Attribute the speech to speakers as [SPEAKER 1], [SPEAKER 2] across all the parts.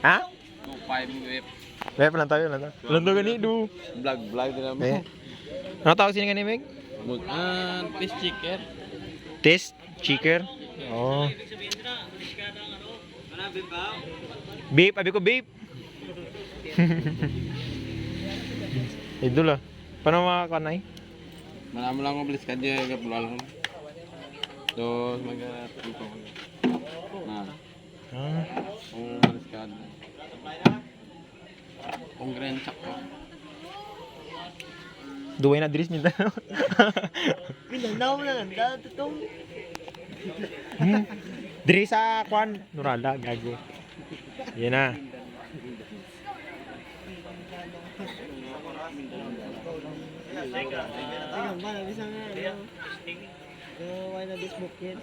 [SPEAKER 1] Ha?
[SPEAKER 2] 2.5 web.
[SPEAKER 1] Web lang tayo. Lang tayo gani, do.
[SPEAKER 2] Vlog din naman.
[SPEAKER 1] Eh. Ano tawag sini gani, Meg?
[SPEAKER 2] Fish chicken.
[SPEAKER 1] Taste chicker. Oh. Beep, abi ko beep. Idol ah. Paano mga kanay?
[SPEAKER 2] Manamo lang ko bilis kadya yung kapulal ko. So, mag-tuto ko.
[SPEAKER 1] Ah.
[SPEAKER 2] Kung bilis kadya. Kung grand chak ko.
[SPEAKER 1] Duway na dris minta.
[SPEAKER 3] Minanaw na lang. Tutong.
[SPEAKER 1] Diri sa kwan, Nurada, gago. Yan na.
[SPEAKER 3] Tingnan ba, nabisa nga. Why na this book yun?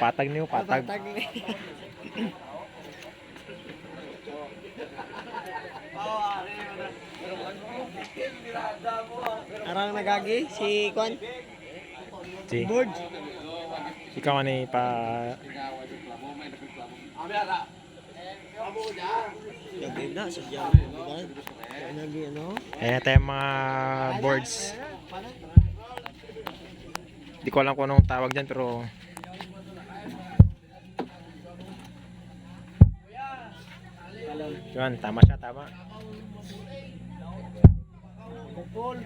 [SPEAKER 1] Patag niyo, patag.
[SPEAKER 3] Arang nagagi si Kwan.
[SPEAKER 1] Si.
[SPEAKER 3] Board.
[SPEAKER 1] Ikaw ani pa
[SPEAKER 3] Gabi na sa jam. Nagi ano?
[SPEAKER 1] ayan tayo mga boards. Di ko alam kung anong tawag dyan pero yun, tama siya, tama.
[SPEAKER 3] Bukol.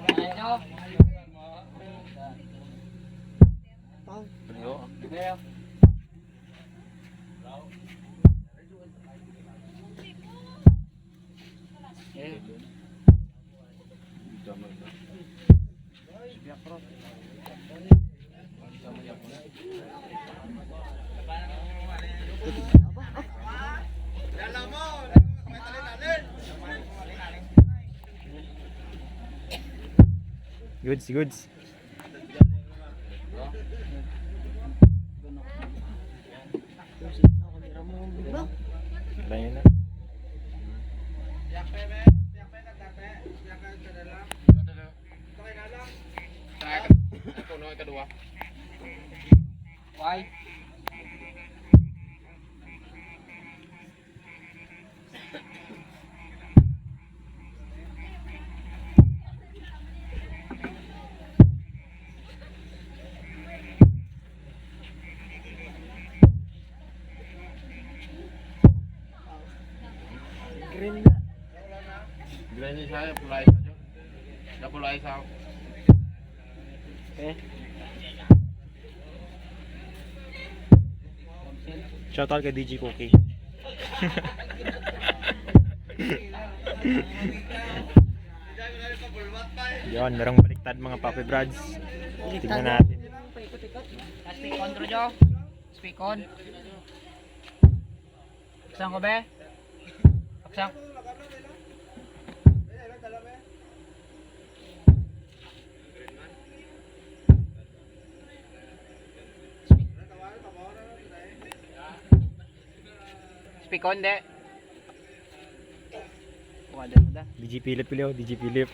[SPEAKER 1] Goods. Lain na.
[SPEAKER 2] Kedua. Why?
[SPEAKER 3] Green na.
[SPEAKER 2] Green saya pulai saja. Dah pulai sao.
[SPEAKER 1] Shoutout kay DJ Cookie. Yon, merong baliktad mga Papi Brads. Tingnan natin.
[SPEAKER 4] Speak on, Trojo. Speak on. Aksang ko, be? Aksang. Speak on, de. Wala na da.
[SPEAKER 1] DJ Philip Pilio, DJ Philip.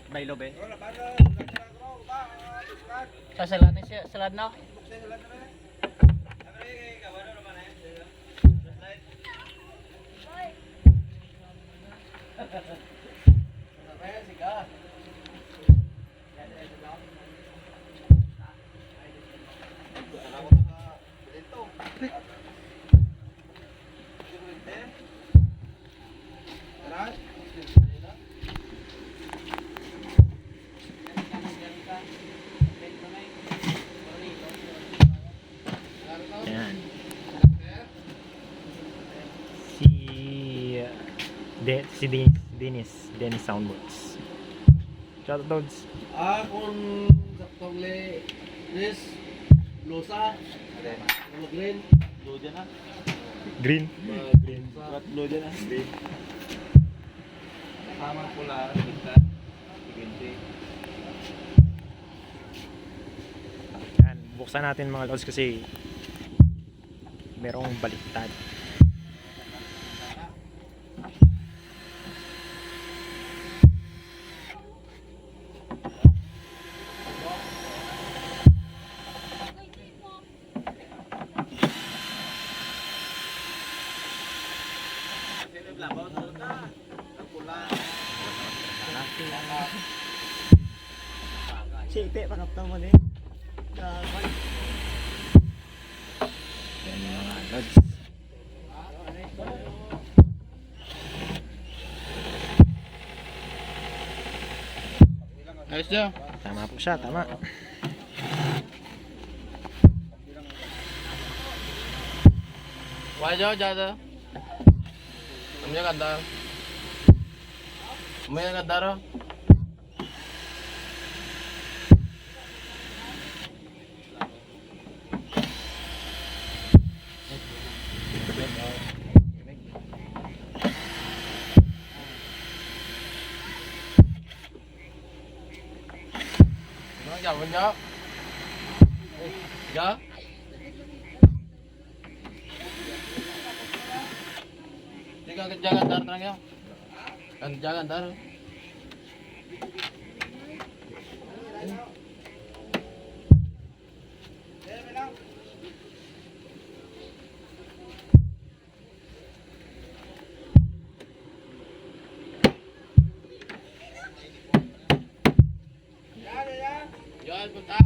[SPEAKER 4] Bailo, be. Sa salad na siya, salad na.
[SPEAKER 1] Ayan. Si Dennis Soundworks. Shoutouts.
[SPEAKER 3] Kung saktong le this losa. Ano green? Blue dyan na.
[SPEAKER 1] Green.
[SPEAKER 3] Green. Blue dyan na.
[SPEAKER 2] Green. Sama pula kita. Ganti.
[SPEAKER 1] Yan, buksan natin mga lods kasi merong baliktad.
[SPEAKER 3] Sipe, pakaptang mo din. Dapat.
[SPEAKER 1] Yan mga lods.
[SPEAKER 2] Ayos daw.
[SPEAKER 1] Tama po siya, tama.
[SPEAKER 2] Why daw, jada? Umaya ganda. Umaya ganda ro. Nó chào bên đó. Dạ. Jaga antar terang ya. Jaga antar. Jangan punta.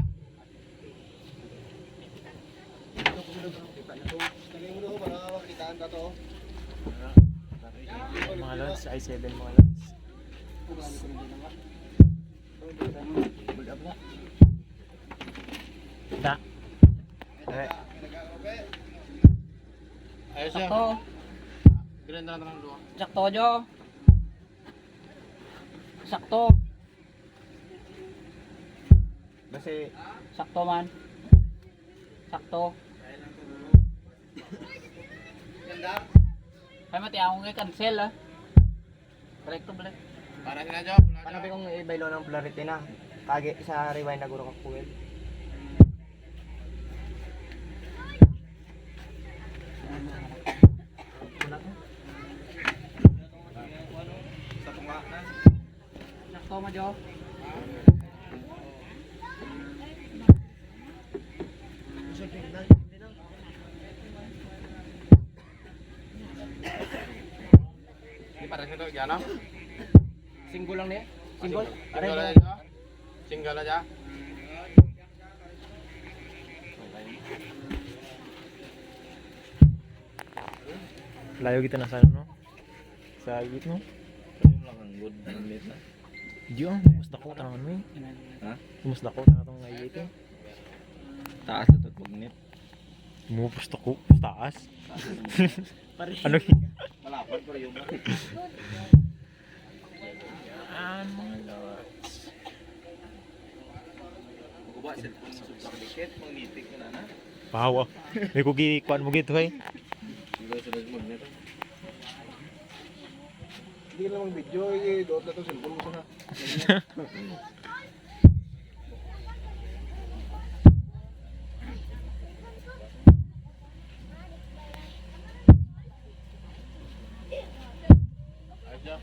[SPEAKER 1] Mga lods, i7 mga lods. Da.
[SPEAKER 2] Ayos ya.
[SPEAKER 4] Sakto.
[SPEAKER 2] Bilang terang dua.
[SPEAKER 4] Sakto, Jo. Sakto.
[SPEAKER 3] Kasi,
[SPEAKER 4] Sakto man. Sakto. Kaya mati ako nga cancel ah. Balik to balik.
[SPEAKER 2] Para sila Jo.
[SPEAKER 3] ano ba kung ibaylo ng polarity na? Kage sa rewind na guro ka kuwil.
[SPEAKER 4] Sakto mo, Jo.
[SPEAKER 2] Ini para sila gana.
[SPEAKER 4] Single lang niya. Single.
[SPEAKER 2] Single aja. Single aja.
[SPEAKER 1] Layo kita na sa ano? Sa gitno.
[SPEAKER 2] Ayun lang ang good limit na.
[SPEAKER 1] Di ang gusto ko tanong mo eh.
[SPEAKER 2] Ha?
[SPEAKER 1] Gusto ko tanong nga ito.
[SPEAKER 2] Taas na ito magnit.
[SPEAKER 1] Mo gusto ko taas. Ano?
[SPEAKER 2] Malapad pa rin yung
[SPEAKER 1] Mga lods.
[SPEAKER 2] Kuba cellphone sa pagdikit, magnitik ka na na.
[SPEAKER 1] Pahawa. May kugi kuan mo gito eh.
[SPEAKER 2] Hindi ko sunod magnet.
[SPEAKER 3] Hindi lang video, doon na to cellphone mo sana.
[SPEAKER 2] Ayos ya.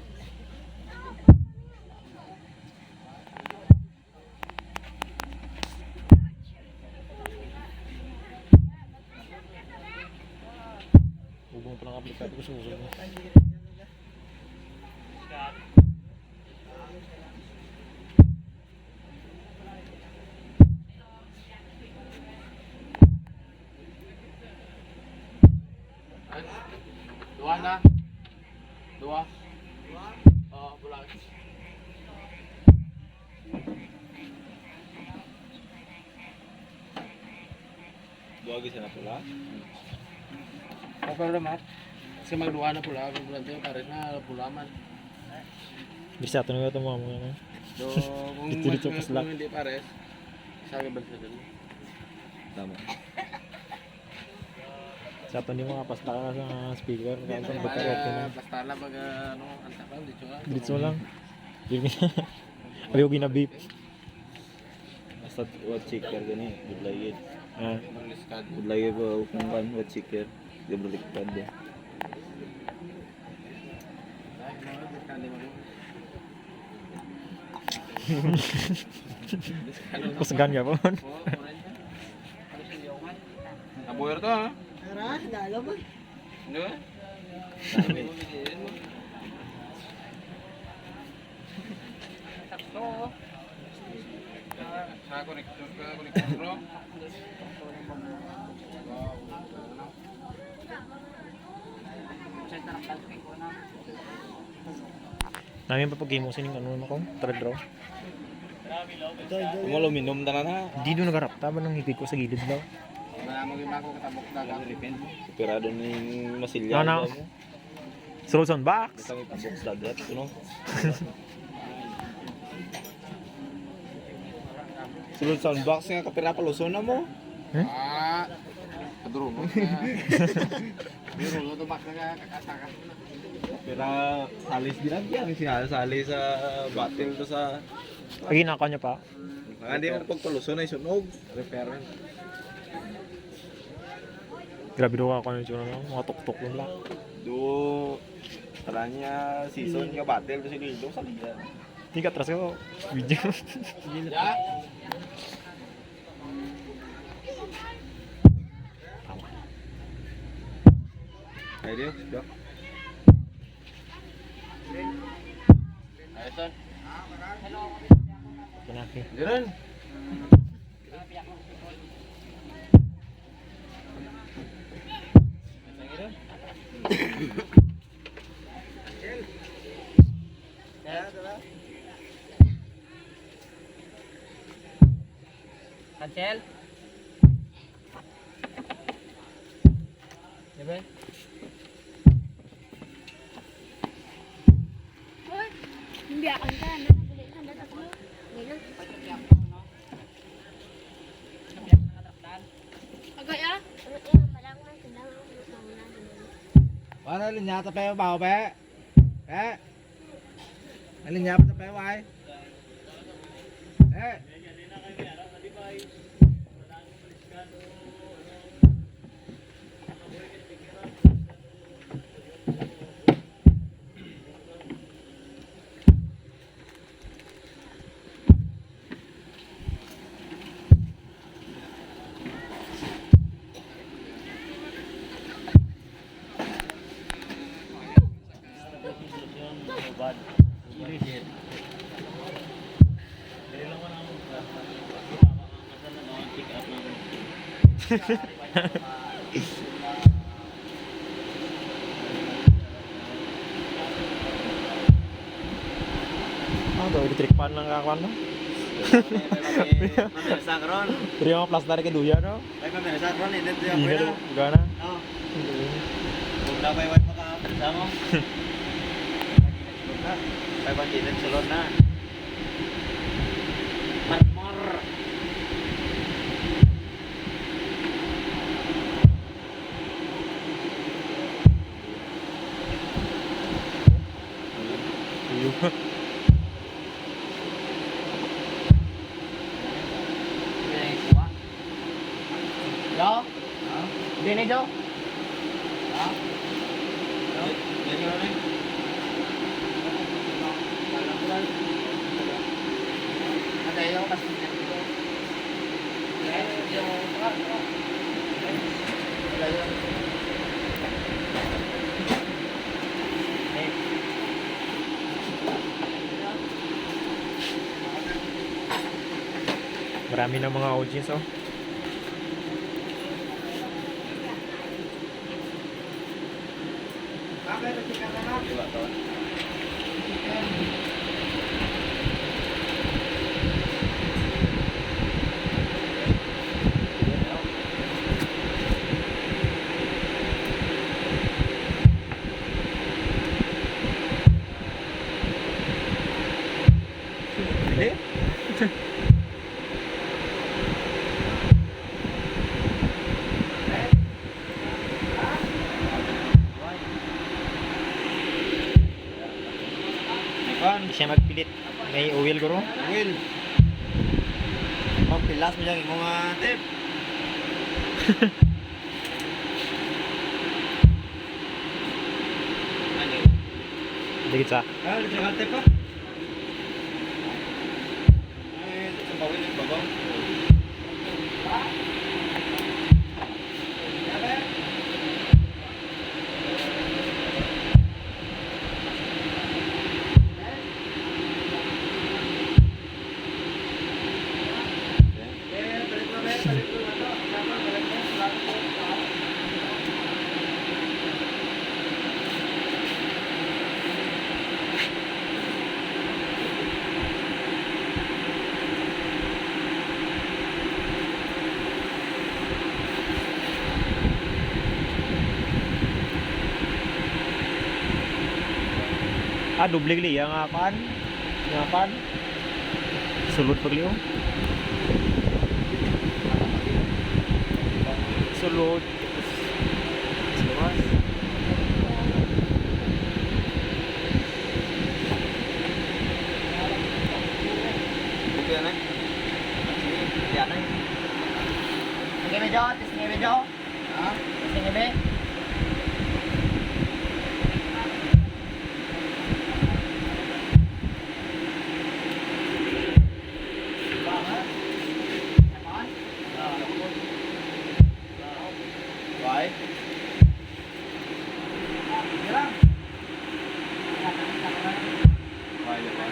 [SPEAKER 1] Hubong pa ng aplikado ko sa uso mo.
[SPEAKER 2] Ayos. Dua na. Dua. Oo, bulag. Dua gisa na pula.
[SPEAKER 4] Okay lang, Mat.
[SPEAKER 2] Kasi magduwa na pula, kung bulan tayo, pares na pulaman.
[SPEAKER 1] Bisa to nga mo ano.
[SPEAKER 2] So, kung
[SPEAKER 1] Dito pas lang.
[SPEAKER 2] hindi pares, sabi ba sa dun? Tama.
[SPEAKER 1] Sa to ni mga pasta ka sa speaker kaya sa bata okay na.
[SPEAKER 2] Plastala pag ano, antakal, dito ka.
[SPEAKER 1] Dito lang. Ayaw ginabip.
[SPEAKER 5] Basta what chicker gani, budlayid.
[SPEAKER 1] Ah,
[SPEAKER 2] Mangliskad.
[SPEAKER 5] Budlayid ko kung kan what chicker, di baliktad dia.
[SPEAKER 2] Ay, mga diskali mo.
[SPEAKER 1] kusgan ka po.
[SPEAKER 2] Oo, orange ka. Ano siya liyawan? Nabuyer to ha?
[SPEAKER 3] Tara, dalo mo.
[SPEAKER 2] Ano ba?
[SPEAKER 5] Dami.
[SPEAKER 4] Sakto.
[SPEAKER 2] Naka-connection ka, connection bro.
[SPEAKER 4] Set na lang plastic ko na.
[SPEAKER 1] Namin pa pag-game mo sining ano na ko, thread raw.
[SPEAKER 5] Kung aluminum na na.
[SPEAKER 1] Di doon nagarap, tama nang higit ko sa gilid daw.
[SPEAKER 2] Wala mo gima ko katabok dagat.
[SPEAKER 5] Superado na yung masilya.
[SPEAKER 1] Ano? Slow sound box!
[SPEAKER 5] Kami pasok sa dagat, ano? Sulod soundbox nga kapira paluso na mo.
[SPEAKER 2] Ah. Kaduro mo. Biro lo to bak na kakasaka.
[SPEAKER 5] Kapira salis dinagyan siya sali sa battle to sa
[SPEAKER 1] Lagi naka niya pa.
[SPEAKER 5] hindi mo pagpaluso na isunog. Repair.
[SPEAKER 1] Grabe daw ako ano yung mga tok-tok lang lang.
[SPEAKER 5] Do karanya season nga battle to si Lindo sa liga.
[SPEAKER 1] Hindi ka atras ko, video.
[SPEAKER 2] Ya.
[SPEAKER 5] Ay Diyo, Doc.
[SPEAKER 2] Ayun.
[SPEAKER 1] Pinaki.
[SPEAKER 2] Diyan.
[SPEAKER 4] Cancel. Diba?
[SPEAKER 6] Hoy, hindi akan ka na. Nabili ka na tatlo. Ngayon. Agay ah. Malang na sila.
[SPEAKER 3] Ano linya tayo bao bé? Bé. Anh linya tayo bao ai? Eh.
[SPEAKER 1] Ah, to electric pan lang kakuan no.
[SPEAKER 3] Sa karon.
[SPEAKER 1] Pero yung plastar ke duya no.
[SPEAKER 3] Ay pamirsa karon ini dia
[SPEAKER 1] Iya
[SPEAKER 3] ko
[SPEAKER 1] do,
[SPEAKER 3] na.
[SPEAKER 1] gana.
[SPEAKER 3] Oh. Kung na may wifi ka sama. Ay ba din salon na. Marmor.
[SPEAKER 1] Iyo.
[SPEAKER 4] Jo? Dini Jo? Ada yung kasi dito.
[SPEAKER 1] Marami na mga audience oh. Hindi siya magpilit. May oil ko ro.
[SPEAKER 3] Will. Pagpilas mo yang imong tip.
[SPEAKER 1] Dikit sa.
[SPEAKER 3] Ah, di ka tip pa. Ay, sa bawin ng babaw.
[SPEAKER 1] Dublig liya nga kan. Nga kan. Sulod pag liyo. Sulod. Lumas.
[SPEAKER 5] Ito yan eh. Yan eh.
[SPEAKER 4] Sige medyo, testing medyo.
[SPEAKER 3] Ha?
[SPEAKER 4] Testing medyo.
[SPEAKER 5] Why? Why naman?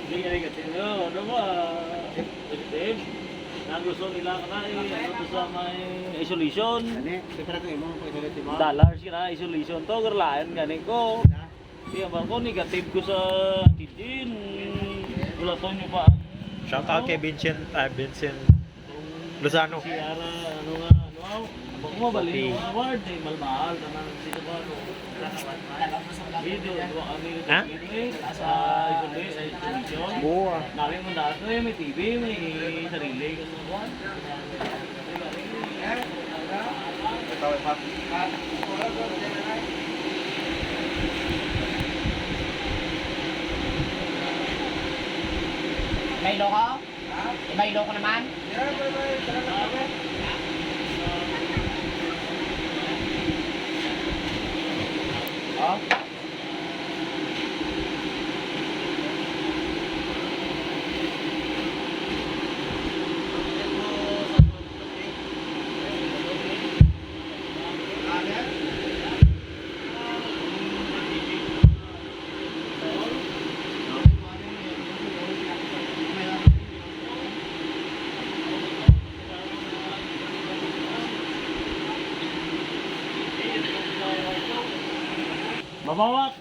[SPEAKER 7] Hindi ka tingin. Ano ba? Positive. Ang gusto nila ka na ano sa may isolation. Dollars ka na isolation to. Garlaan ganin ko. Di ba ko negative ko sa tidin. Wala to nyo pa.
[SPEAKER 1] Shout out kay Vincent Lozano.
[SPEAKER 7] Si Ara, ano nga, ano. Abang mo, bali yung award. Malmahal. Tanang sino ba, ano. Video, dua kami dito.
[SPEAKER 1] Ha?
[SPEAKER 7] Sa isolation.
[SPEAKER 1] Buwa.
[SPEAKER 7] Namin mo dito may TV, may sarili.
[SPEAKER 4] May loko? May loko naman? Oh?
[SPEAKER 7] Mabawak!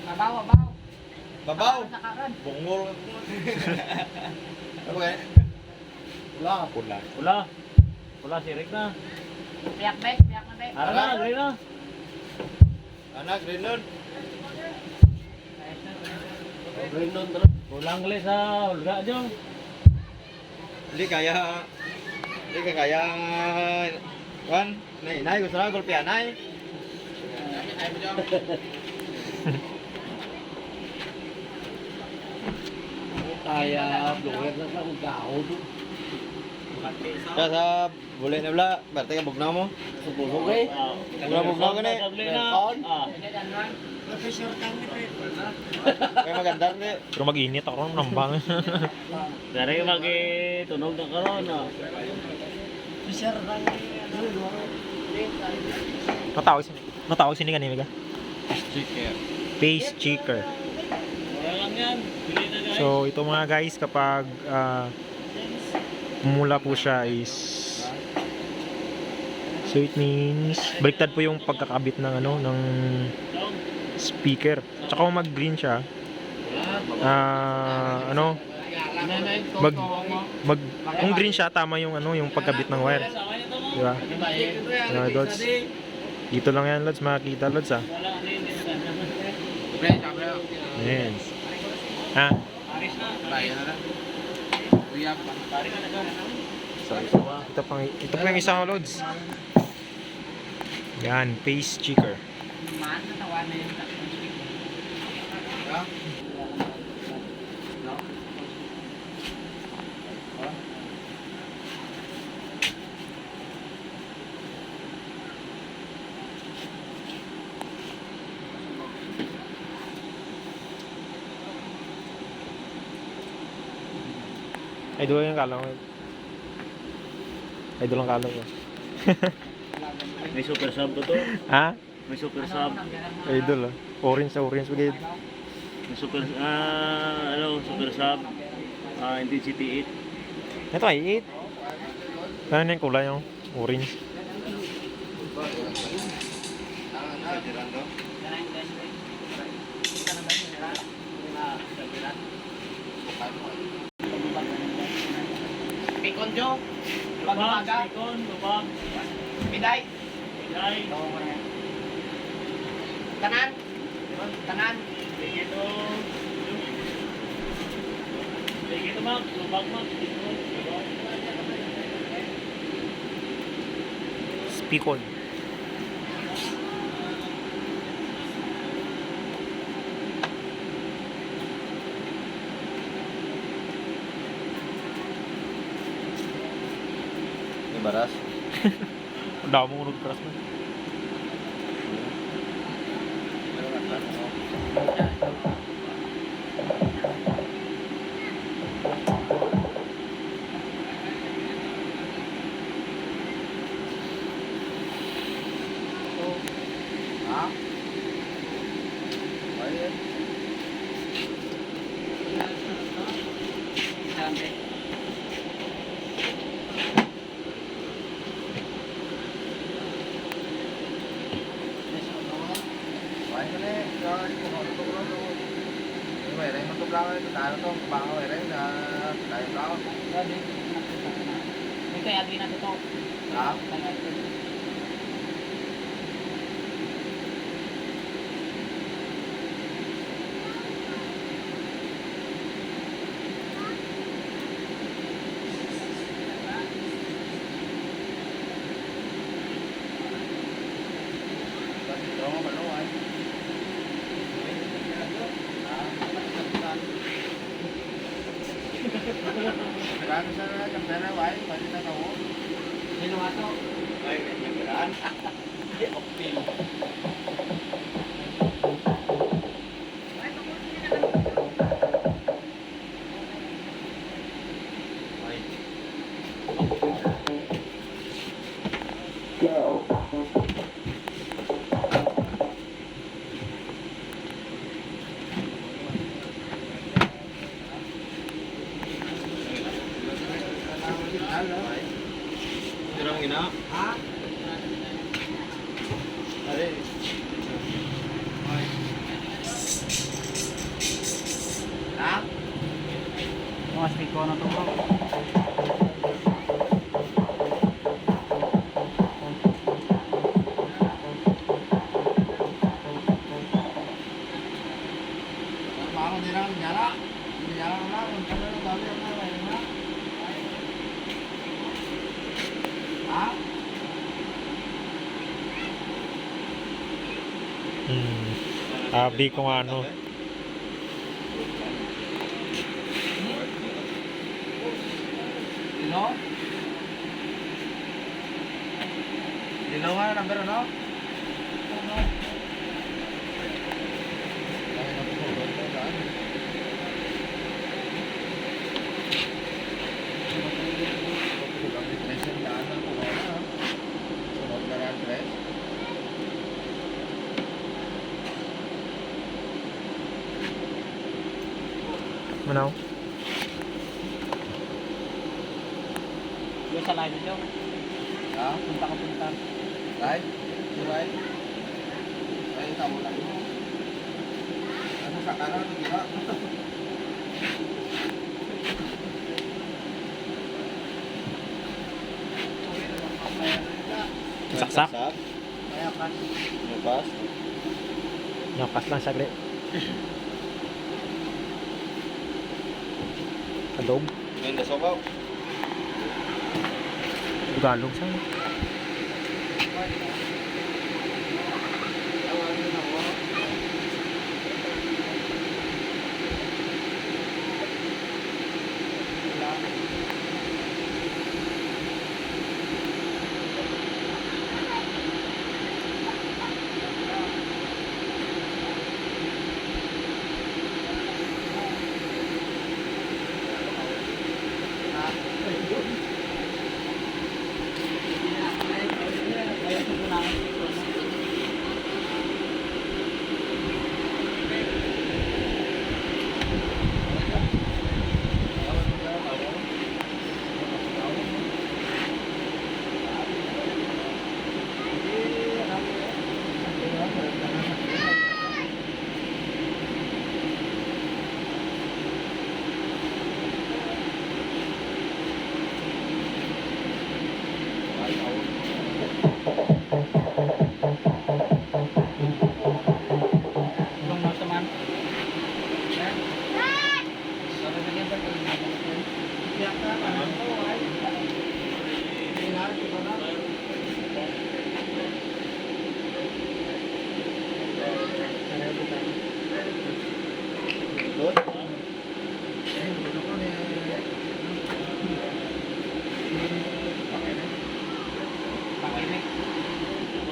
[SPEAKER 4] Babaw, babaw.
[SPEAKER 5] Babaw!
[SPEAKER 4] Nakaron.
[SPEAKER 5] Bungol. Ano kaya?
[SPEAKER 1] Pula. Pula.
[SPEAKER 7] Wala. Wala, sirik na.
[SPEAKER 4] Piyak be, piyak na be.
[SPEAKER 7] Ara na, gawin na.
[SPEAKER 5] Anak, Greenland.
[SPEAKER 7] Kulang le sa hulga dyo.
[SPEAKER 5] Hindi kaya... Hindi ka kaya... Juan, nay, gusto na gulpian, nay.
[SPEAKER 7] Kaya, blower na lang, gao to.
[SPEAKER 5] Kaya sa buli na wala, berarti ka bugnaw mo.
[SPEAKER 7] Subulog eh.
[SPEAKER 5] Wala bugnaw ka na eh.
[SPEAKER 7] Sabli na. Ah.
[SPEAKER 5] Kaya maganda rin eh.
[SPEAKER 1] Pero mag-init ako ng nambang.
[SPEAKER 7] Dari tunog na karon ah.
[SPEAKER 1] Natawag sini kanina ka?
[SPEAKER 5] Chicken.
[SPEAKER 1] Face checker.
[SPEAKER 7] Wala lang yan. Bili na guys.
[SPEAKER 1] So ito mga guys, kapag pumula po siya is, so it means baliktad po yung pagkakabit ng ano ng speaker. Tsaka kung mag-green siya, ano, kung green siya, tama yung ano, yung pagkabit ng wire. Di ba? Lods. Dito lang yan, Lods, makikita, Lods, ah. Ayan. Ha? So, ito pang isang Lods. Yan, face checker.
[SPEAKER 4] Man, natawa na yung
[SPEAKER 1] Idol yung kalong. Idol ang kalong ko.
[SPEAKER 7] May super sub to to.
[SPEAKER 1] Ha?
[SPEAKER 7] May super sub.
[SPEAKER 1] Idol ah. Orange sa orange bagay.
[SPEAKER 7] May super, super sub. Intensity 8.
[SPEAKER 1] Ito ay 8. Ano yung kulay yung orange?
[SPEAKER 4] Pikon Jo.
[SPEAKER 7] Lubag,
[SPEAKER 4] Pagmaga.
[SPEAKER 7] Pikon, lubag.
[SPEAKER 4] Piday.
[SPEAKER 7] Pilay.
[SPEAKER 4] Tanan. Tanan.
[SPEAKER 7] Sige to. Sige to, Mac. Lubag, Mac. Pikon, lubag.
[SPEAKER 1] Spicon.
[SPEAKER 5] Ini baras.
[SPEAKER 1] Ang dami mo nagtras na.
[SPEAKER 3] Hả? Vậy vậy cái này cho cuộc họp tụi nó luôn. Như vậy đây nó tụi lao đấy, tại nó bảo vậy đấy là tại đó.
[SPEAKER 4] Ito yung admin natin to.
[SPEAKER 3] Hả? Đó mà nó rồi. Kan sana jam sana wae, pasti tak tahu.
[SPEAKER 4] Sino nga to?
[SPEAKER 3] Ay, nagkaraan.
[SPEAKER 5] Kurang gina.
[SPEAKER 3] Hả? Ở đây. Hả?
[SPEAKER 4] Mga spiko na to.
[SPEAKER 3] Bảo đi ra nhà đó. Nhà đó nó không có đâu biết nó vậy đó. Hả?
[SPEAKER 1] Abdi kung ano.
[SPEAKER 3] Dino? Dino nga number ano?
[SPEAKER 1] Manaw?
[SPEAKER 4] Yung sa live nyo.
[SPEAKER 3] Hả?
[SPEAKER 4] Punta ka punta.
[SPEAKER 3] Đấy, như vậy. Đấy, tao một lần. Nó sạc cái đó gì đó.
[SPEAKER 1] Saksak?
[SPEAKER 3] Kaya kan.
[SPEAKER 5] Lepas.
[SPEAKER 1] Nyapas lang saglit. Kadog.
[SPEAKER 5] Main dah sobaw.
[SPEAKER 1] Tagalog sa.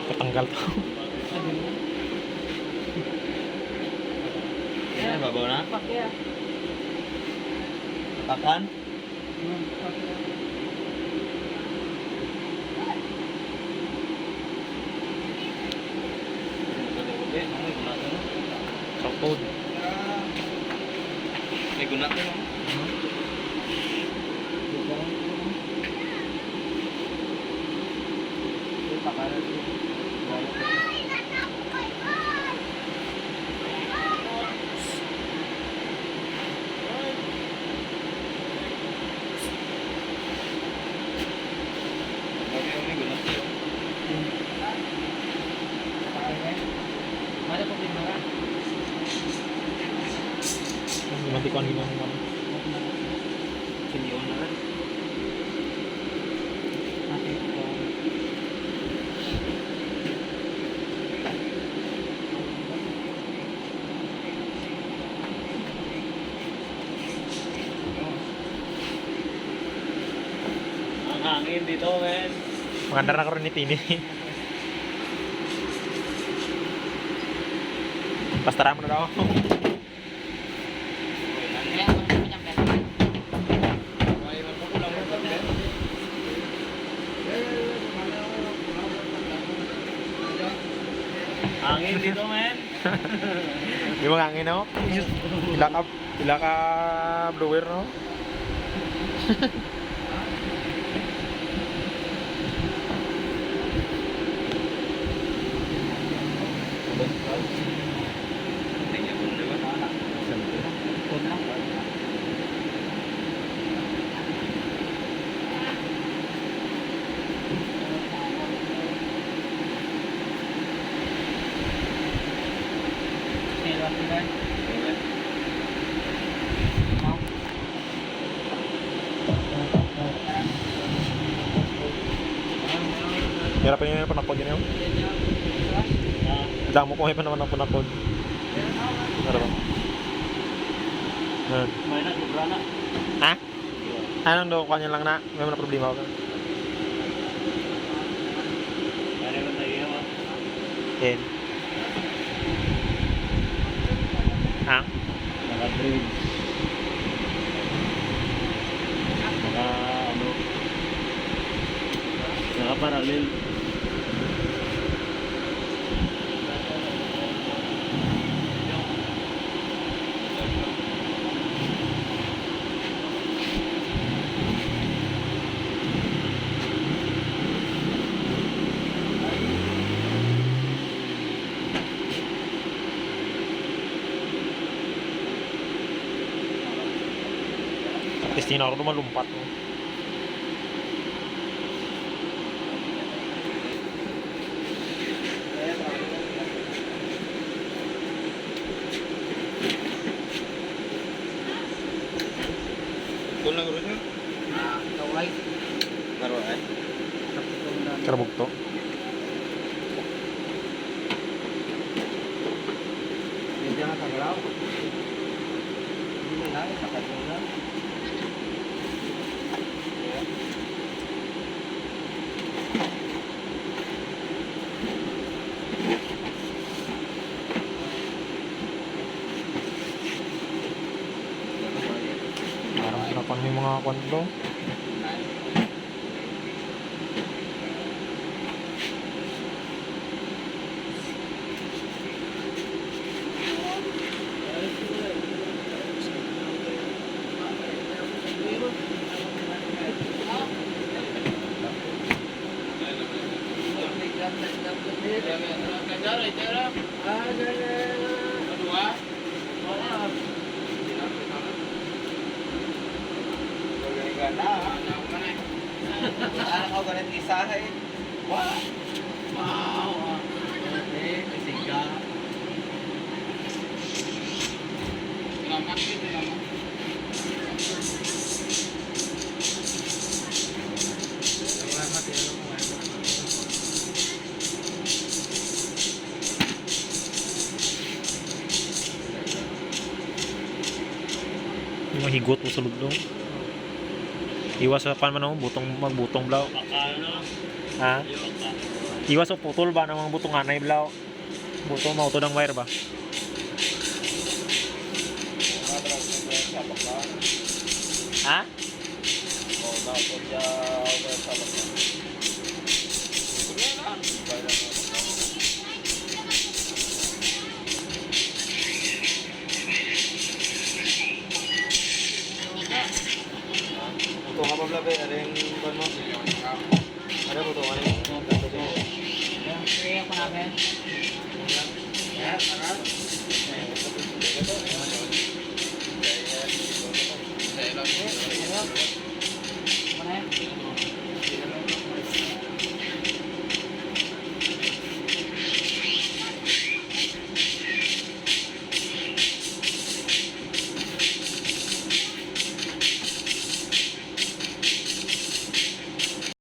[SPEAKER 1] Katanggal to.
[SPEAKER 5] Yan, babaw na. Takan.
[SPEAKER 1] Kapod.
[SPEAKER 5] May guna ko. May guna ko.
[SPEAKER 4] Mana problema ka?
[SPEAKER 1] Nanti ko ang ginagawa.
[SPEAKER 5] Siniwan na rin.
[SPEAKER 7] Ang hangin dito, men.
[SPEAKER 1] Maganda na ko rin ni Tini. Pastara mo na daw.
[SPEAKER 4] Kaya ako naman yung pera.
[SPEAKER 7] Hangin dito, men.
[SPEAKER 1] Di mo ngangin no? Pila ka blower no? Meron pa yun yung panakod yun yun. Damo ko pa naman ang panakod. Meron ba?
[SPEAKER 7] May na, sobra na.
[SPEAKER 1] Ha? Anong daw kanya lang na? May mga problema ako.
[SPEAKER 7] Kaya naman tayo, ha?
[SPEAKER 1] Yan. Ha?
[SPEAKER 7] Naka-bridge. Naka, naka-parallel.
[SPEAKER 1] Testing ako lumalumpat. No?
[SPEAKER 5] Kung lang rin yun.
[SPEAKER 4] Kaway.
[SPEAKER 5] Naroon.
[SPEAKER 1] Karabugto.
[SPEAKER 3] Medyo na kagalaw. Hindi na lang, pakatong lang.
[SPEAKER 1] Parang sinapan yung mga kwantlo.
[SPEAKER 3] Ano ko ganit isahay? Wow! Wow! Eh, kasiga.
[SPEAKER 1] higot mo sulod dong. Iwas sa pan man ako, magbutong blaw.
[SPEAKER 7] Ano?
[SPEAKER 1] Ha? Iwas sa putol ba ng mga butong anay blaw. Butong mauto ng wire ba? Ha?
[SPEAKER 7] Oh, dapat ya